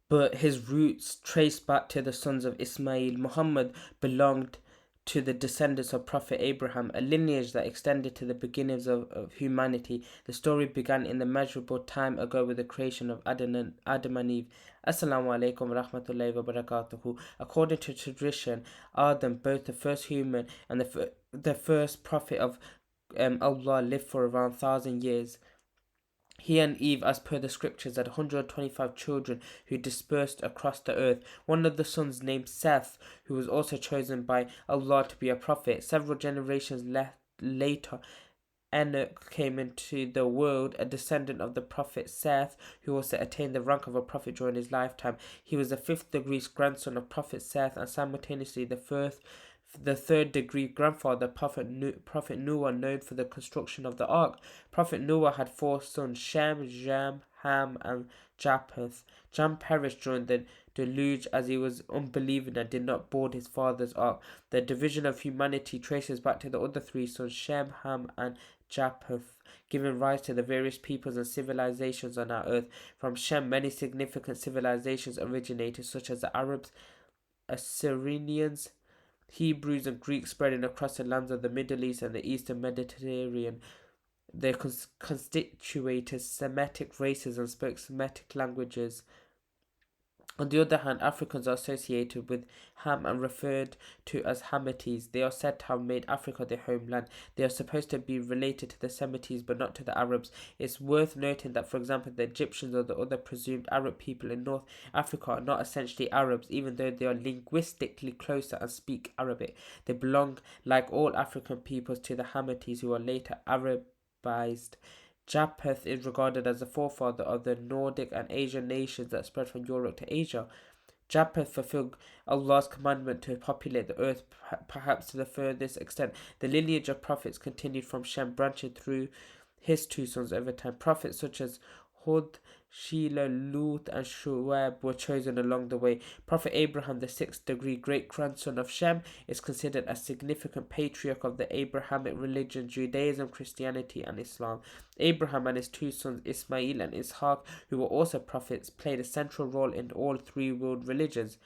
but his roots trace back to the sons of Ismail. Muhammad belonged to the descendants of Prophet Abraham, a lineage that extended to the beginnings of humanity. The story began in the measurable time ago with the creation of Adam and Eve. Assalamu alaikum wa rahmatullahi wa barakatuhu. According to tradition, Adam, both the first human and the first prophet of Allah, lived for around 1,000 years. He and Eve, as per the scriptures, had 125 children who dispersed across the earth. One of the sons, named Seth, who was also chosen by Allah to be a prophet. Several generations later, Enoch came into the world, a descendant of the prophet Seth, who also attained the rank of a prophet during his lifetime. He was the fifth degree grandson of Prophet Seth and simultaneously the third degree grandfather, Prophet Noah, known for the construction of the ark. Prophet Noah had four sons, Shem, Ham, and Japheth. Jam perished during the deluge as he was unbelieving and did not board his father's ark. The division of humanity traces back to the other three sons, Shem, Ham, and Japheth, giving rise to the various peoples and civilizations on our earth. From Shem, many significant civilizations originated, such as the Arabs, Assyrians, Hebrews, and Greeks spreading across the lands of the Middle East and the Eastern Mediterranean. They constituted Semitic races and spoke Semitic languages. On the other hand, Africans are associated with Ham and referred to as Hamites. They are said to have made Africa their homeland. They are supposed to be related to the Semites but not to the Arabs. It's worth noting that, for example, the Egyptians or the other presumed Arab people in North Africa are not essentially Arabs, even though they are linguistically closer and speak Arabic. They belong, like all African peoples, to the Hamites, who are later Arabized. Japheth is regarded as the forefather of the Nordic and Asian nations that spread from Europe to Asia. Japheth fulfilled Allah's commandment to populate the earth, perhaps to the furthest extent. The lineage of prophets continued from Shem, branching through his two sons over time. Prophets such as Hud, Shelah, Lut, and Shuaib were chosen along the way. Prophet Abraham, the sixth degree great grandson of Shem, is considered a significant patriarch of the Abrahamic religion, Judaism, Christianity, and Islam. Abraham and his two sons, Ismail and Ishaq, who were also prophets, played a central role in all three world religions.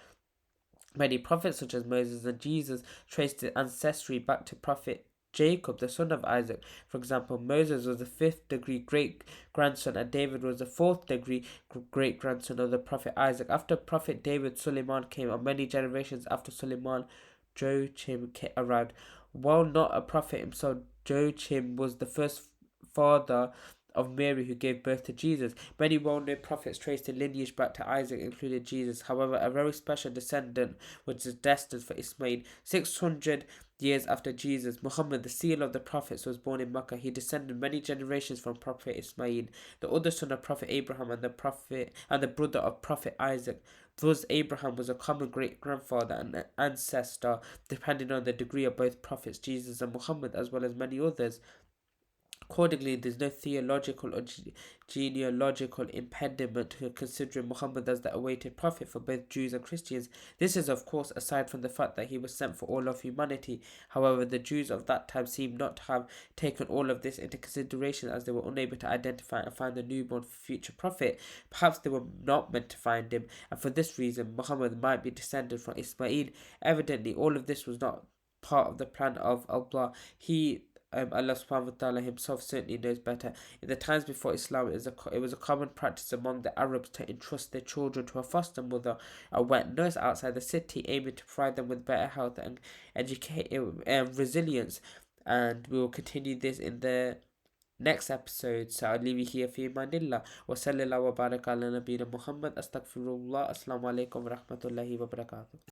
Many prophets, such as Moses and Jesus, traced their ancestry back to Prophet Jacob, the son of Isaac. For example, Moses was the fifth degree great grandson, and David was the fourth degree great grandson of the prophet Isaac. After Prophet David, Suleiman came, and many generations after Suleiman, Joachim arrived. While not a prophet himself, Joachim was the first father of Mary, who gave birth to Jesus. Many well-known prophets traced their lineage back to Isaac, including Jesus. However, a very special descendant was destined for Ismail. 600 years after Jesus, Muhammad, the seal of the prophets, was born in Mecca. He descended many generations from Prophet Ismail, the other son of Prophet Abraham and the brother of Prophet Isaac. Thus, Abraham was a common great-grandfather and ancestor, depending on the degree of both prophets Jesus and Muhammad, as well as many others. Accordingly, there is no theological or genealogical impediment to considering Muhammad as the awaited prophet for both Jews and Christians. This is, of course, aside from the fact that he was sent for all of humanity. However, the Jews of that time seem not to have taken all of this into consideration, as they were unable to identify and find the newborn future prophet. Perhaps they were not meant to find him, and for this reason, Muhammad might be descended from Ismail. Evidently, all of this was not part of the plan of Allah. Allah subhanahu wa ta'ala himself certainly knows better. In the times before Islam, it was a common practice among the Arabs to entrust their children to a foster mother, a wet nurse outside the city, aiming to provide them with better health and resilience. And we will continue this in the next episode. So I'll leave you here for Imanillah. Wa sallallahu wa baraka ala nabina Muhammad. Astaghfirullah. Assalamu alaikum wa rahmatullahi wa barakatuh.